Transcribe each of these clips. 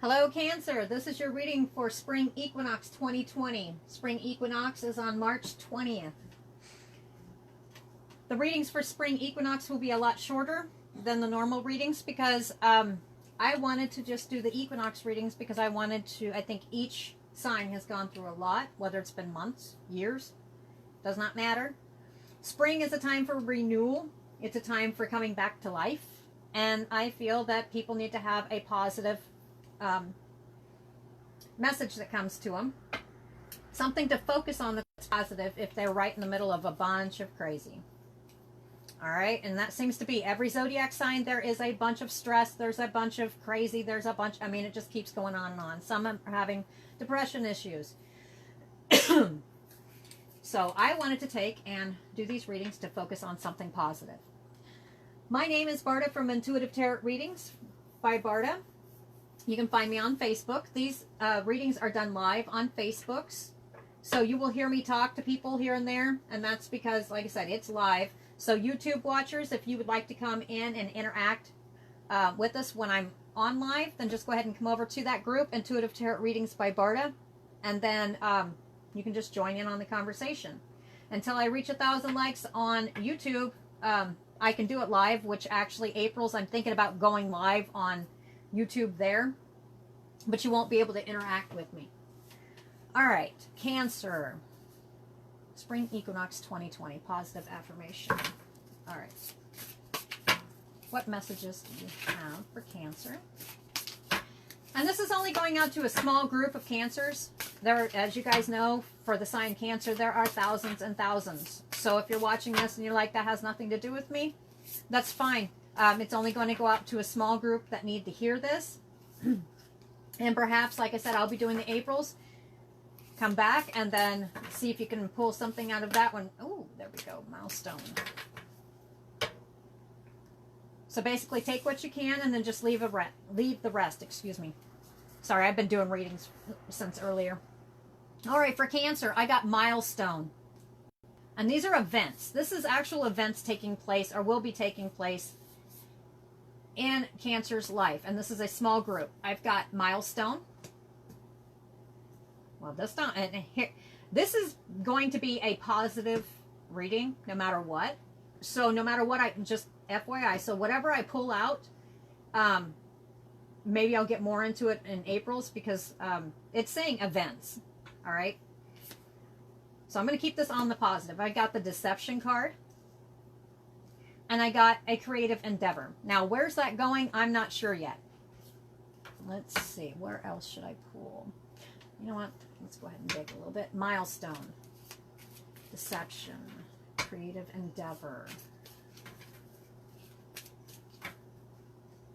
Hello Cancer, this is your reading for Spring Equinox 2020. Spring Equinox is on March 20th. The readings for Spring Equinox will be a lot shorter than the normal readings because I wanted to just do the Equinox readings because I think each sign has gone through a lot, whether it's been months, years, does not matter. Spring is a time for renewal. It's a time for coming back to life. And I feel that people need to have a positive message that comes to them. Something to focus on that's positive if they're right in the middle of a bunch of crazy. All right, and that seems to be every zodiac sign. There is a bunch of stress. There's a bunch of crazy. There's a bunch. I mean, it just keeps going on and on. Some are having depression issues. So I wanted to take and do these readings to focus on something positive. My name is Barda from Intuitive Tarot Readings by Barda. You can find me on Facebook. These readings are done live on Facebooks. So you will hear me talk to people here and there. And that's because, like I said, it's live. So YouTube watchers, if you would like to come in and interact with us when I'm on live, then just go ahead and come over to that group, Intuitive Tarot Readings by Barda. And then you can just join in on the conversation. Until I reach 1,000 likes on YouTube, I can do it live, which actually April's, I'm thinking about going live on YouTube there, but you won't be able to interact with me. All right, Cancer, Spring Equinox 2020, positive affirmation. All right, what messages do you have for Cancer? And this is only going out to a small group of Cancers. There, as you guys know, for the sign Cancer, there are thousands and thousands. So if you're watching this and you're like, that has nothing to do with me, that's fine. It's only going to go out to a small group that need to hear this. And perhaps, like I said, I'll be doing the Aprils. Come back and then see if you can pull something out of that one. Oh, there we go. Milestone. So basically take what you can and then just leave the rest. Excuse me. Sorry, I've been doing readings since earlier. All right, for Cancer, I got milestone. And these are events. This is actual events taking place or will be taking place in Cancer's life. And this is a small group. I've got milestone. Well, this is going to be a positive reading no matter what. So no matter what, I just FYI. So whatever I pull out, maybe I'll get more into it in April's because it's saying events. All right. So I'm going to keep this on the positive. I got the deception card. And I got a creative endeavor. Now, where's that going? I'm not sure yet. Let's see. Where else should I pull? You know what? Let's go ahead and dig a little bit. Milestone. Deception. Creative endeavor.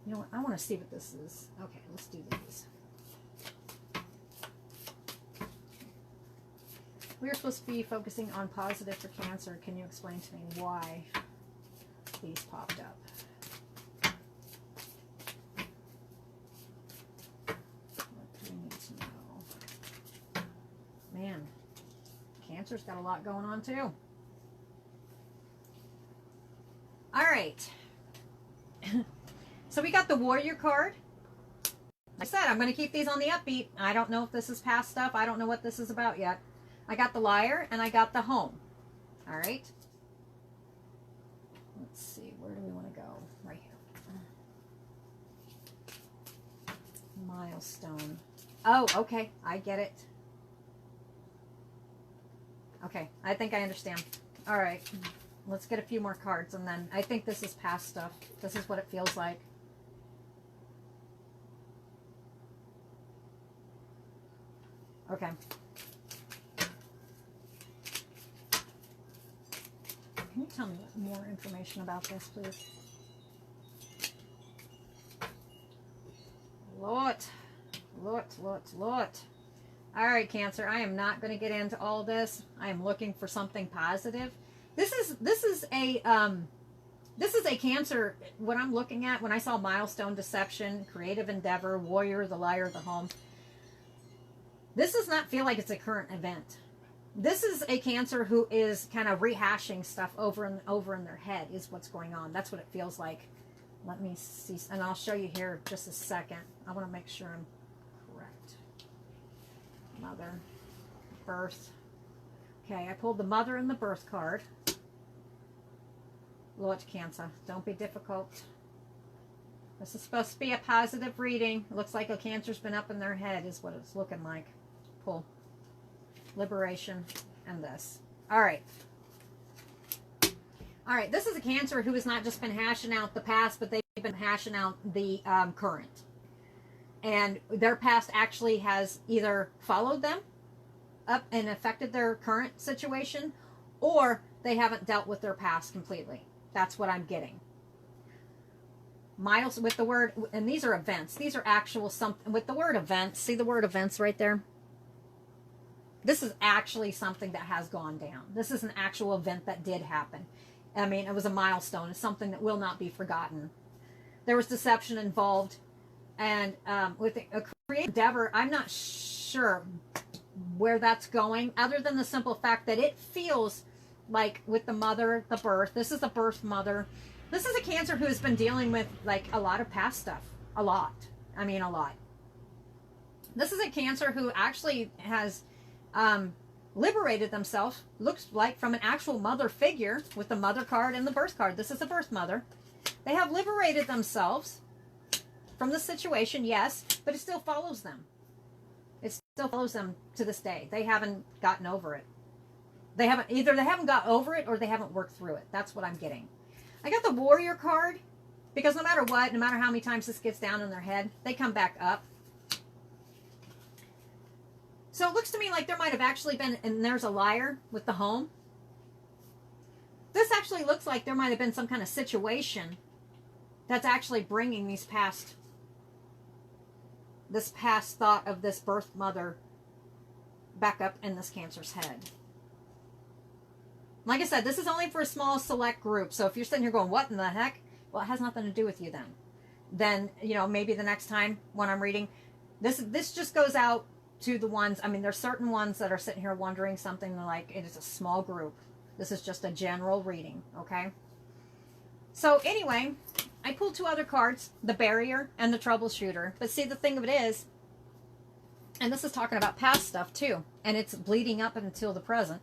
You know what? I want to see what this is. Okay, let's do these. We're supposed to be focusing on positive for Cancer. Can you explain to me why these popped up? What do we need to know? Man, Cancer's got a lot going on too. All right. So we got the Warrior card. Like I said, I'm going to keep these on the upbeat. I don't know if this is past stuff. I don't know what this is about yet. I got the Liar and I got the Home. All right. Let's see. Where do we want to go? Right here. Milestone. Oh, okay. I get it. Okay. I think I understand. All right. Let's get a few more cards and then I think this is past stuff. This is what it feels like. Okay. Can you tell me more information about this, please? Lot. All right, Cancer. I am not going to get into all this. I am looking for something positive. This is a Cancer. What I'm looking at when I saw milestone, deception, creative endeavor, warrior, the liar, the home. This does not feel like it's a current event. This is a Cancer who is kind of rehashing stuff over and over in their head is what's going on. That's what it feels like. Let me see. And I'll show you here just a second. I want to make sure I'm Mother, birth. Okay, I pulled the Mother and the Birth card. Lord Cancer, don't be difficult. This is supposed to be a positive reading. It looks like a Cancer's been up in their head is what it's looking like. Pull. Liberation and this. All right. All right, this is a Cancer who has not just been hashing out the past, but they've been hashing out the current. And their past actually has either followed them up and affected their current situation, or they haven't dealt with their past completely. That's what I'm getting. Miles with the word, and these are events. These are actual something with the word events. See the word events right there? This is actually something that has gone down. This is an actual event that did happen. I mean, it was a milestone. It's something that will not be forgotten. There was deception involved. And with a creative endeavor, I'm not sure where that's going, other than the simple fact that it feels like with the Mother, the birth, this is the birth mother. This is a Cancer who has been dealing with like a lot of past stuff. A lot. I mean, a lot. This is a Cancer who actually has liberated themselves, looks like, from an actual mother figure with the Mother card and the Birth card. This is a birth mother. They have liberated themselves from the situation, yes, but it still follows them. It still follows them to this day. They haven't gotten over it. They haven't got over it, or they haven't worked through it. That's what I'm getting. I got the Warrior card because no matter what, no matter how many times this gets down in their head, they come back up. So it looks to me like there might have actually been, and there's a Liar with the home. This actually looks like there might have been some kind of situation that's actually bringing this past thought of this birth mother back up in this Cancer's head. Like I said, this is only for a small select group. So if you're sitting here going, what in the heck? Well, it has nothing to do with you then. Then, you know, maybe the next time when I'm reading, this just goes out to the ones, I mean, there's certain ones that are sitting here wondering something like, it is a small group. This is just a general reading, okay? So anyway, I pulled two other cards, the Barrier and the Troubleshooter. But see, the thing of it is, and this is talking about past stuff too, and it's bleeding up until the present.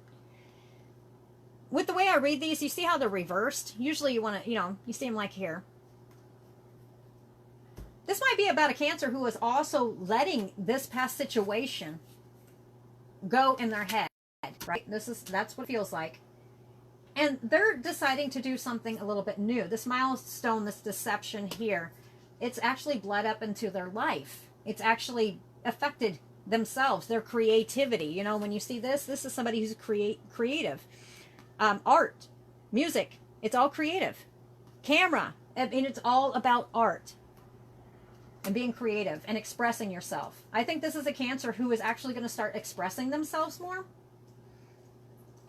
With the way I read these, you see how they're reversed? Usually you want to, you know, you see them like here. This might be about a Cancer who is also letting this past situation go in their head, right? That's what it feels like. And they're deciding to do something a little bit new. This milestone, this deception here, it's actually bled up into their life. It's actually affected themselves, their creativity. You know, when you see this is somebody who's creative. Art, music, it's all creative. Camera, I mean, it's all about art and being creative and expressing yourself. I think this is a Cancer who is actually going to start expressing themselves more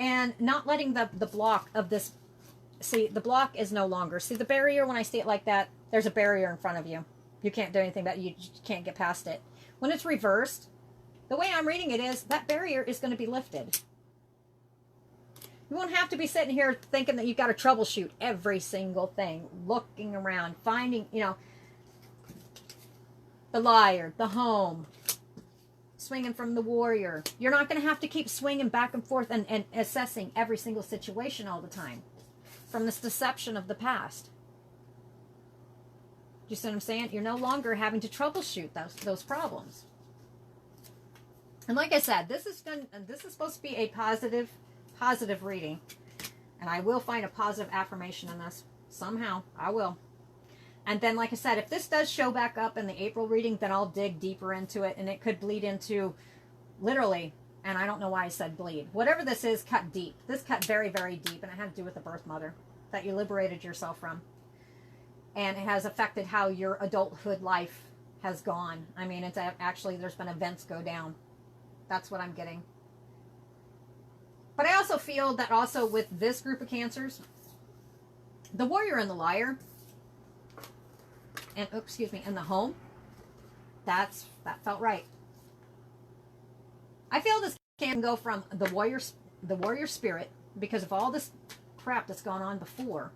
and not letting the block of this. See, the block is no longer. See, the barrier, when I see it like that, there's a barrier in front of you. You can't do anything about it. You can't get past it. When it's reversed, the way I'm reading it is that barrier is going to be lifted. You won't have to be sitting here thinking that you've got to troubleshoot every single thing, looking around, finding, you know, the Liar, the home, swinging from the Warrior. You're not going to have to keep swinging back and forth and assessing every single situation all the time from this deception of the past. You see what I'm saying? You're no longer having to troubleshoot those problems. And like I said, this is supposed to be a positive reading, and I will find a positive affirmation in this somehow. I will. And then, like I said, if this does show back up in the April reading, then I'll dig deeper into it, and it could bleed into literally, and I don't know why I said bleed, whatever this is, cut deep. This cut very, very deep, and it had to do with the birth mother that you liberated yourself from, and it has affected how your adulthood life has gone. I mean, it's actually, there's been events go down. That's what I'm getting. But I also feel that also with this group of Cancers, the Warrior and the Liar, and and the home, that felt right. I feel this can go from the warrior spirit, because of all this crap that's gone on before.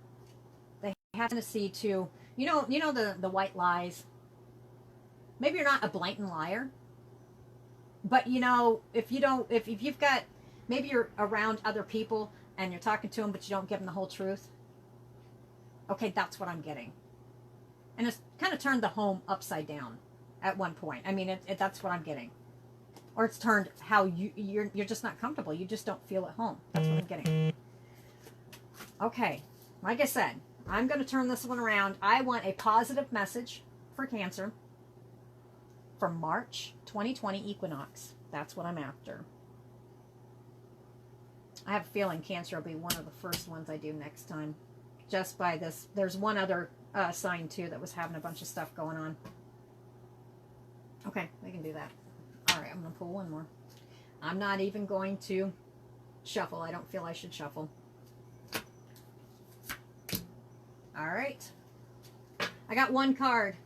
They have a tendency to, you know the white lies. Maybe you're not a blatant liar, But you know, if you've got, maybe you're around other people and you're talking to them, but you don't give them the whole truth. Okay, that's what I'm getting. And it's kind of turned the home upside down at one point. I mean, that's what I'm getting. Or it's turned how you're just not comfortable. You just don't feel at home. That's what I'm getting. Okay, like I said, I'm going to turn this one around. I want a positive message for Cancer for March 2020 equinox. That's what I'm after. I have a feeling Cancer will be one of the first ones I do next time. Just by this. There's one other sign too that was having a bunch of stuff going on. Okay, we can do that. All right, I'm going to pull one more. I'm not even going to shuffle. I don't feel I should shuffle. All right. I got one card.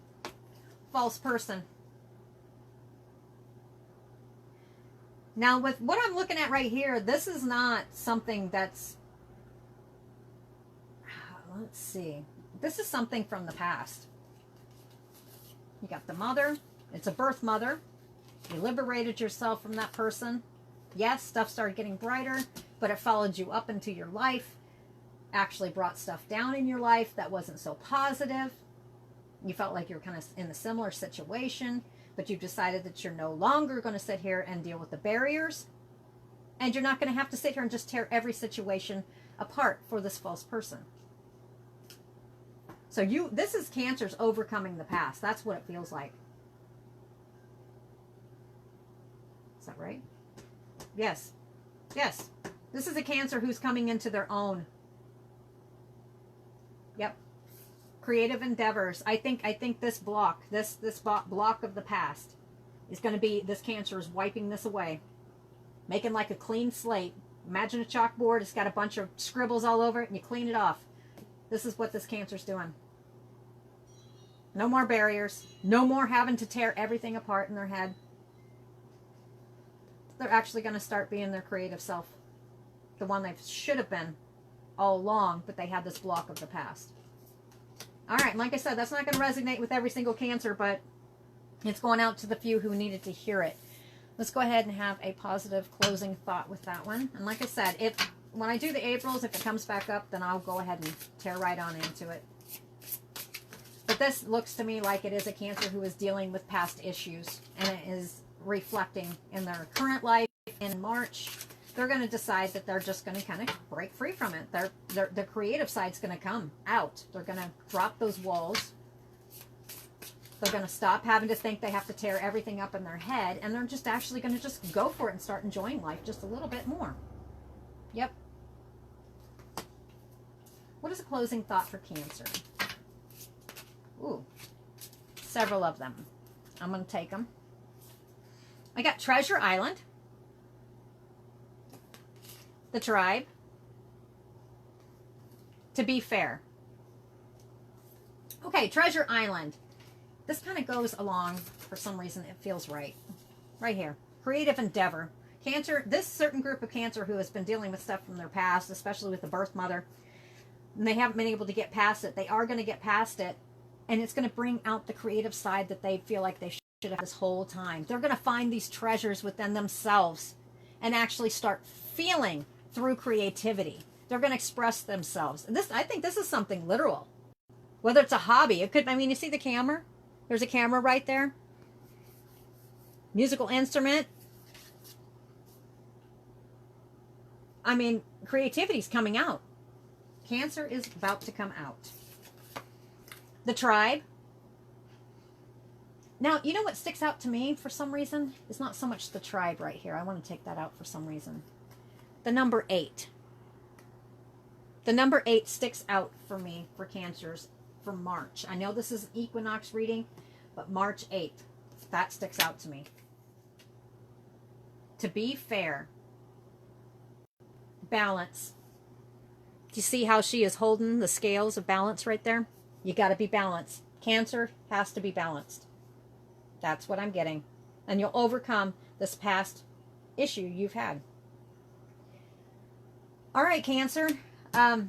False person. Now, with what I'm looking at right here, this is not something that's... Let's see. This is something from the past. You got the mother. It's a birth mother. You liberated yourself from that person. Yes, stuff started getting brighter, but it followed you up into your life. Actually brought stuff down in your life that wasn't so positive. You felt like you were kind of in a similar situation, but you've decided that you're no longer going to sit here and deal with the barriers. And you're not going to have to sit here and just tear every situation apart for this false person. So this is Cancer's overcoming the past. That's what it feels like. Is that right? Yes. Yes. This is a Cancer who's coming into their own. Yep. Creative endeavors. I think this block, this block of the past is going to be, this Cancer is wiping this away. Making like a clean slate. Imagine a chalkboard. It's got a bunch of scribbles all over it and you clean it off. This is what this Cancer's doing. No more barriers. No more having to tear everything apart in their head. They're actually going to start being their creative self. The one they should have been all along, but they had this block of the past. All right, like I said, that's not going to resonate with every single Cancer, but it's going out to the few who needed to hear it. Let's go ahead and have a positive closing thought with that one. And like I said, when I do the Aprils, if it comes back up, then I'll go ahead and tear right on into it. But this looks to me like it is a Cancer who is dealing with past issues, and it is reflecting in their current life. In March, they're going to decide that they're just going to kind of break free from it. The creative side's going to come out. They're going to drop those walls. They're going to stop having to think they have to tear everything up in their head, and they're just actually going to just go for it and start enjoying life just a little bit more. Yep. What is a closing thought for Cancer? Ooh, several of them. I'm going to take them. I got Treasure Island, the Tribe, To Be Fair. Okay, Treasure Island. This kind of goes along, for some reason, it feels right. Right here. Creative endeavor. Cancer, this certain group of Cancer who has been dealing with stuff from their past, especially with the birth mother, and they haven't been able to get past it. They are going to get past it, and it's going to bring out the creative side that they feel like they should have this whole time. They're going to find these treasures within themselves and actually start feeling through creativity. They're going to express themselves. And I think this is something literal. Whether it's a hobby, it could, I mean, you see the camera? There's a camera right there. Musical instrument. I mean, creativity's coming out. Cancer is about to come out. The Tribe. Now, you know what sticks out to me for some reason? It's not so much the Tribe right here. I want to take that out for some reason. The number 8. The number 8 sticks out for me for Cancers for March. I know this is an equinox reading, but March 8th, that sticks out to me. To be fair. Balance. Do you see how she is holding the scales of balance right there? You got to be balanced. Cancer has to be balanced. That's what I'm getting. And you'll overcome this past issue you've had. All right, Cancer. Like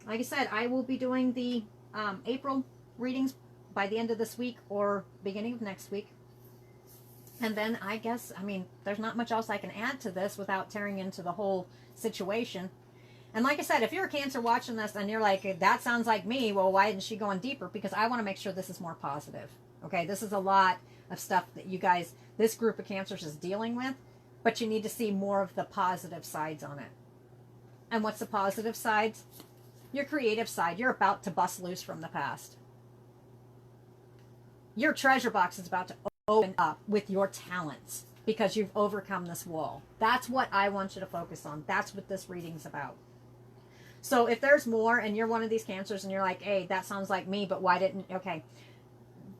I said, I will be doing the April readings by the end of this week or beginning of next week. And then I guess, I mean, there's not much else I can add to this without tearing into the whole situation. And like I said, if you're a Cancer watching this and you're like, that sounds like me, well, why isn't she going deeper? Because I want to make sure this is more positive. Okay, this is a lot of stuff that you guys, this group of Cancers is dealing with, but you need to see more of the positive sides on it. And what's the positive sides? Your creative side. You're about to bust loose from the past. Your treasure box is about to open up with your talents because you've overcome this wall. That's what I want you to focus on. That's what this reading's about. So if there's more and you're one of these Cancers and you're like, hey, that sounds like me, but why didn't, okay,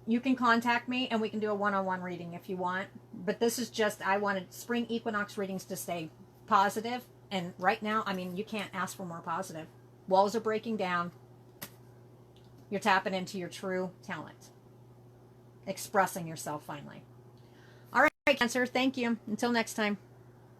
you can contact me and we can do a one-on-one reading if you want. But this is just, I wanted spring equinox readings to stay positive. And right now, I mean, you can't ask for more positive. Walls are breaking down. You're tapping into your true talent. Expressing yourself finally. All right, Cancer, thank you. Until next time.